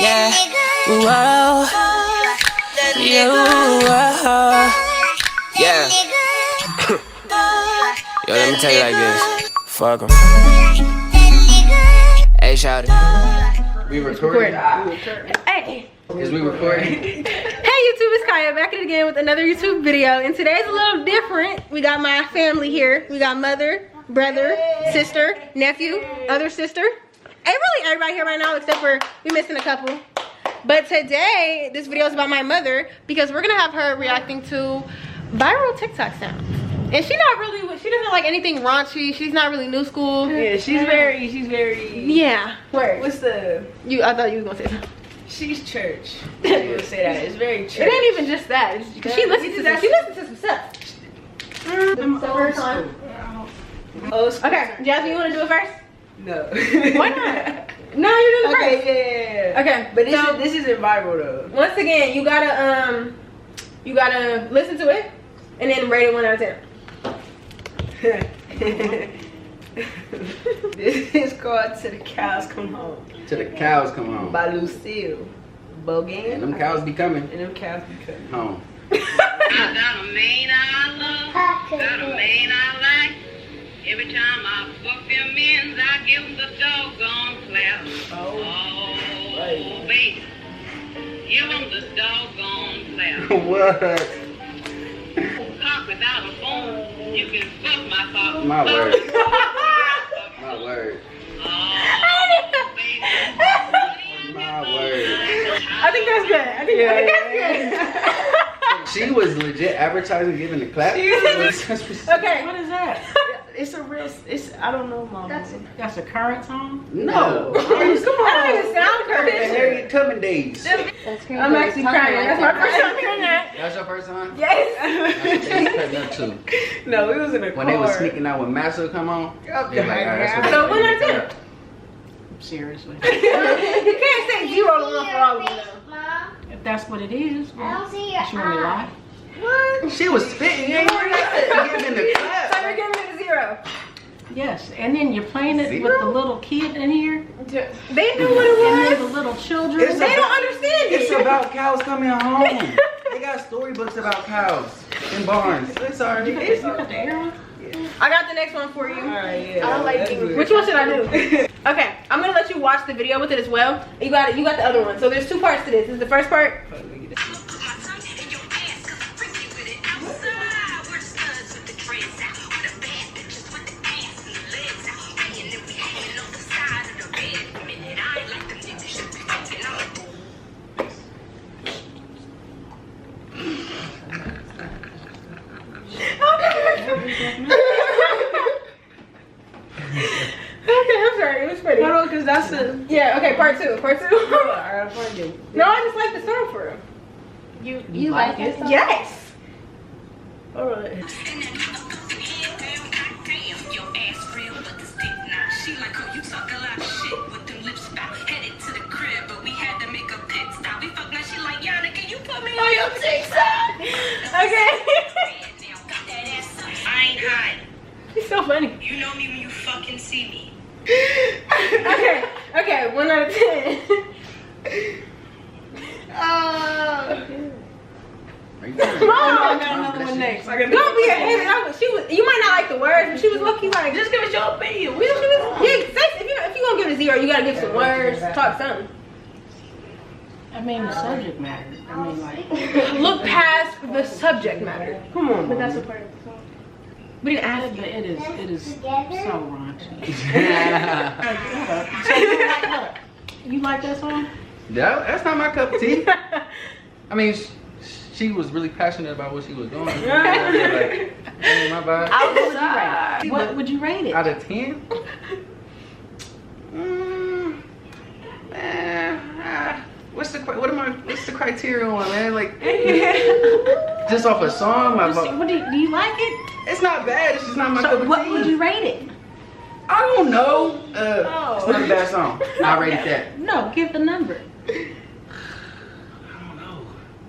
Yeah, whoa, you, yeah. Yo, let me tell you like this. Fuck 'em. Hey, shawty. We recording? Hey. Is we recording? Hey YouTube, it's Kaya back at it again with another YouTube video, and today's a little different. We got my family here. We got mother, brother, sister, nephew, other sister. And really everybody here right now except for we missing a couple. But today, this video is about my mother because we're gonna have her reacting to viral TikTok sounds. And she doesn't like anything raunchy. She's not really new school. Yeah, she's very. Yeah. Where? What's the? I thought you was gonna say something. She's church. I would say that. It's very church. It ain't even just that. She listens to some stuff. I'm old school. Old school. Okay, Jasmine, you want to do it first? No. Why not? No, you're doing it first. Okay, yeah. Okay, but this isn't viral though. Once again, you gotta listen to it and then rate it 1 out of 10. This is called "To the Cows Come Home." To the cows come home. By Lucille Bogan. And them cows be coming. And them cows be coming home. I got a man I love, got a man I like. Every time I fuck them ends, I give them the doggone clap. Oh, baby. Give them the doggone clap. What? Cock without a bone, you can fuck my cock. My word. My word. Oh, baby. My word. I think that's good. I think that's good. She was legit advertising giving the clap. Okay. What is that? It's a real. I don't know, Mom. That's a current song? No. Come on. That don't even sound The current. Harriet Tubman days. I'm actually crying. That's my first time hearing that. That's your first time? Yes. Too. No, it was in a car. When they was sneaking out when Master come on, they like, yeah. that's what So 1 out of 10. Seriously. You can't say 0 to 1 for all of them. If that's what it is, well, see you want me to lie? What? She was spitting. You ain't heard that? Giving the clap. So you're giving it a 0. Yes, and then you're playing it with the little kid in here, They knew what it and then was. the little children. It's They don't understand It's it. about cows coming home. They got storybooks about cows in barns. It's alright. You got the arrow? I got the next one for you. Alright, yeah. I don't like these. Which one should I do? Okay, I'm gonna let you watch the video with it as well. You got the other one. So there's 2 parts to this. This is the first part. Okay, I'm sorry. It was pretty. Hold on, cause that's the. Yeah. Okay, part 2. Part 2. Alright, find it. No, I just like the song for real. You like it? Yes. Alright. Okay. I ain't hiding. She's so funny. You know me when you fucking see me. Okay, 1 out of 10. Are you kidding? Mom, I got another one next. don't be a hater. You might not like the words, but she was lucky. Like, Just give us your opinion. yeah, if you gonna give it a 0, you gotta give some words, talk something. I mean, the subject matter. I mean, like, Look past the subject matter. Come on, But that's a part of the song. We didn't ask you. it is so raunchy. You like that song? That's not my cup of tea. I mean, she was really passionate about what she was doing. Like, hey, my bad. What would you rate it? Out of 10? What's the criteria on, man? Like, just off a song? Do you like it? It's not bad. It's just not my cup of tea. What would you rate it? I don't know. It's not a bad song. I rated that. No, give the number. I don't know.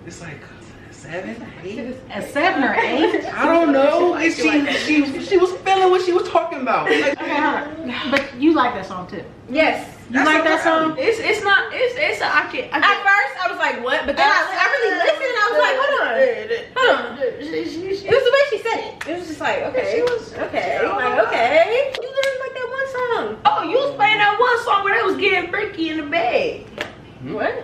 It's like 7, 8. A 7 or 8? I don't know. She was feeling what she was talking about. Like, Okay, hold on. But you like that song too? Yes. You like that song? It's not it's I can't. At first, I was like, what? But then I really listened and I was like, hold on. It was the way she said it. It was just like, okay. Okay. Like, okay. You literally like that one song. Oh, you was playing that one song where they was getting freaky in the bed. What?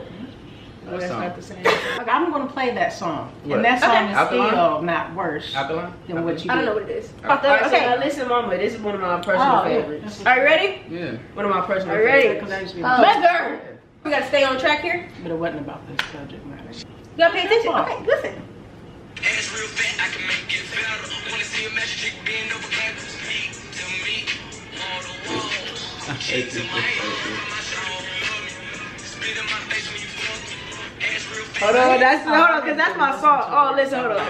What That's song? not the same. Okay, I'm gonna play that song. What? And that song Okay. is Alkaline? still not worse Alkaline? than what you I don't did. know what it is. Okay, Okay. now listen, Mama. This is one of my personal Oh, yeah. favorites. Are you ready? Yeah. One of my personal Are you ready? favorites. Because I used to be Mother! We gotta stay on track here. but it wasn't about this subject matter. You gotta pay attention. Okay, listen. Ass real fat, I can make it better. Wanna see a magic trick bend over backwards. Speak to me, wall to wall. Cheek to my head, my soul, love me. Spit in my face when you fuck me. Ass real fat. Hold on, cause that's my song. Oh, listen, hold on.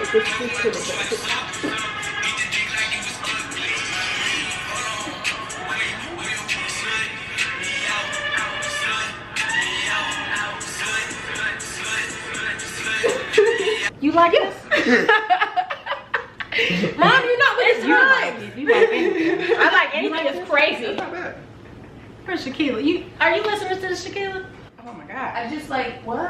You like this? Mom, you're not with the time. You like anything. I like anything that's crazy. Not bad. Where's Shaquilla? Are you listening to this, Shaquilla? Oh my god. I just like what?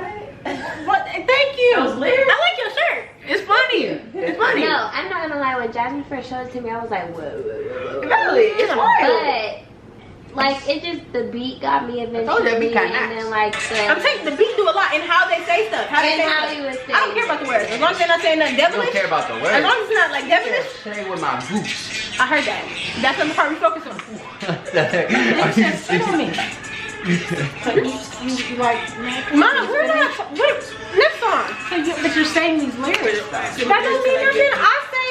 What? Thank you. Those lyrics. I like your shirt. It's funny. It's funny. No, I'm not gonna lie. When Jasmine first showed it to me, I was like, whoa, whoa, whoa, whoa. Really, it's wild. But like, it just the beat got me eventually, told you that beat kinda and nice. then like I'm saying the beat do a lot in how they say stuff. How they and say how stuff. he was I don't care saying. about the words. As long as they're not saying nothing You don't devilish. care about the As words. long as it's not like devilish. Play with my boots. I heard that. That's the part we focus on. Are you Sit on me. So you like Mom, where's that? What? Next song. So but you're saying these lyrics though. That doesn't mean nothing. I say,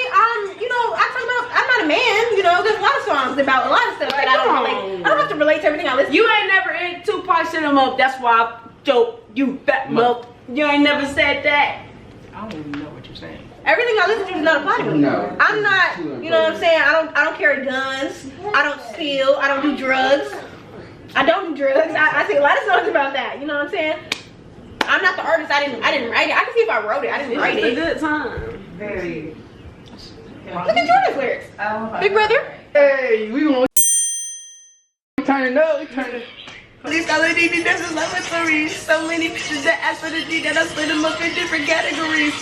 you know, I talk about, I'm not a man, you know, there's a lot of songs about a lot of stuff that I don't relate. I don't have to relate to everything I listen to. You ain't never in Tupac set him up. That's why I joke. You fat milk. You ain't never said that. I don't even know what you're saying. Everything I listen to does not apply to me. No. I'm not, you know what I'm saying? I don't carry guns. I don't steal. I don't do drugs. I don't do drugs. I sing a lot of songs about that. You know what I'm saying? I'm not the artist. I didn't write it. I can see if I wrote it. I didn't write It's a it. good time. Very. Look at Jordan's lyrics. Big brother. Hey, we gonna turn it up. Turn it. These other DD dances laboratories. So many bitches that ask for the D that I split them up in different categories.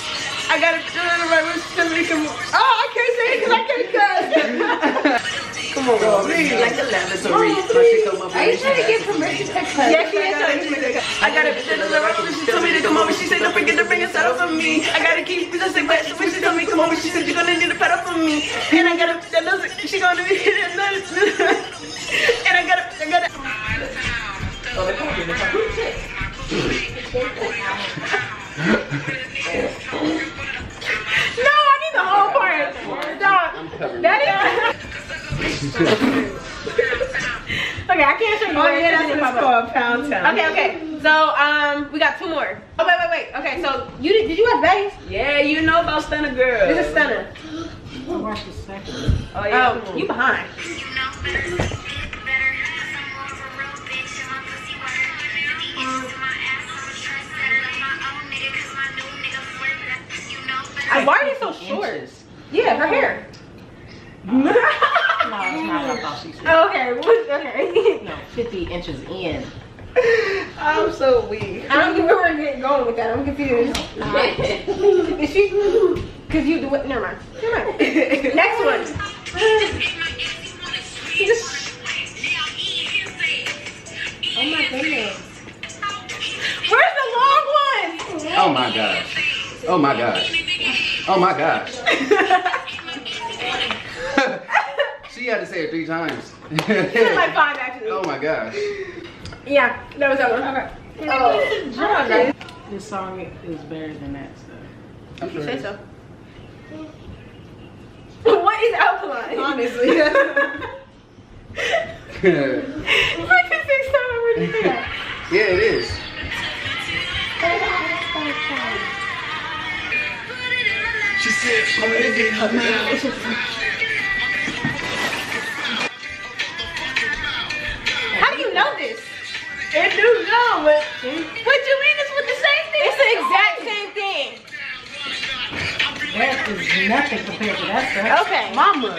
I got a picture on the right with somebody come. Oh, I can't say it because I can't cuss. Come on, please. Like the laboratory. Are you trying to get permission to cut? Yes, she is. I got a picture on the right when she told me to come over. She said, don't forget to bring a saddle for me. I gotta keep just like that. So when she told me come over, she said, you're gonna need a pedal for me. And I got a picture. She gonna be and I got a. No, I need the whole part. Dog. That is. Okay, I can't show you. Oh yeah, that's what it's called, Pound Town. Okay. So we got two more. Oh wait. Okay, so did you watch Baddies? Yeah, you know about Stunner Girl. This is Stunner. I watched the second. Oh yeah. Oh, you behind. Why are you so short? Inches. Yeah, her hair. No, it's not what I thought she said. Oh, okay. No, 50 inches in. I'm so weak. I don't get where we're getting going with that. I'm confused. Is she? Cause you do it. Never mind. Next one. Oh my goodness. Where's the long one? Oh my gosh. Oh my gosh. Oh my gosh. She had to say it 3 times. It's like 5 actually. Oh my gosh. Yeah, that was that one. Okay. Oh, This song is better than that stuff. I'm sure. say so. What is alkaline? Honestly. It's like the 6th time I heard you say that. Yeah, it is. She said, I'm gonna get her now. How do you know this? It do know, but what you mean it's with the same thing? It's the exact same thing. That is nothing compared to that stuff. Okay. Mama,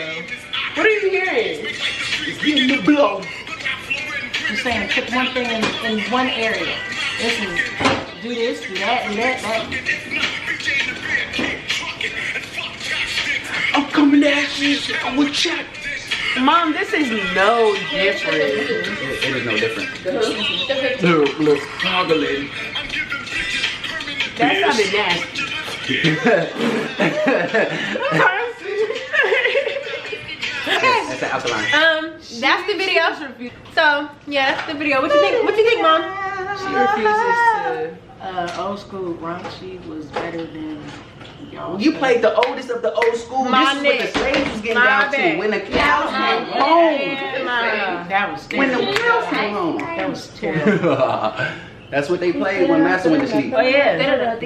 what are you hearing? It's getting the blow. You're saying put one thing in one area. Listen, do this, do that, do that, that. I'm coming at you. I'm with Chuck. Mom, this is no different. It is no different. Look, toggling. That sounded nasty. That's the alkaline. That's the video. So yeah, that's the video. What you think? What you think, Mom? She refuses Old school raunchy was better than y'all. You played the oldest of the old school. This is what the slaves was getting down to. When the cows came home. That was When the terrible. cows came home. That was terrible. That's what they played when Master went to sleep. Oh yeah. The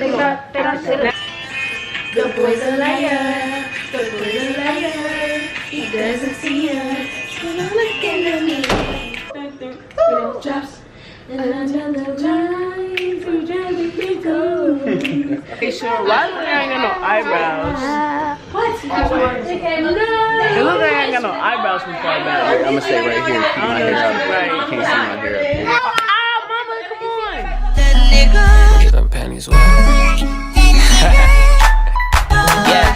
boy's a liar. The boy's a liar. He doesn't see us. Looking at me. Drops. And another line to drive me go. Hey, sure. Why do I ain't got no eyebrows? What? It looks like I ain't got no eyebrows from far back. I'm gonna stay right here. Keep my hair out. Right. You can't see my hair up here. Ah, mama, come on. Get them panties wet. Yeah.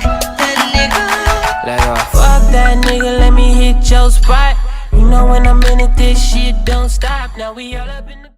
Let go. Fuck that nigga, let me hit your spot. You know when I'm in it, this shit don't stop. Now we all up in the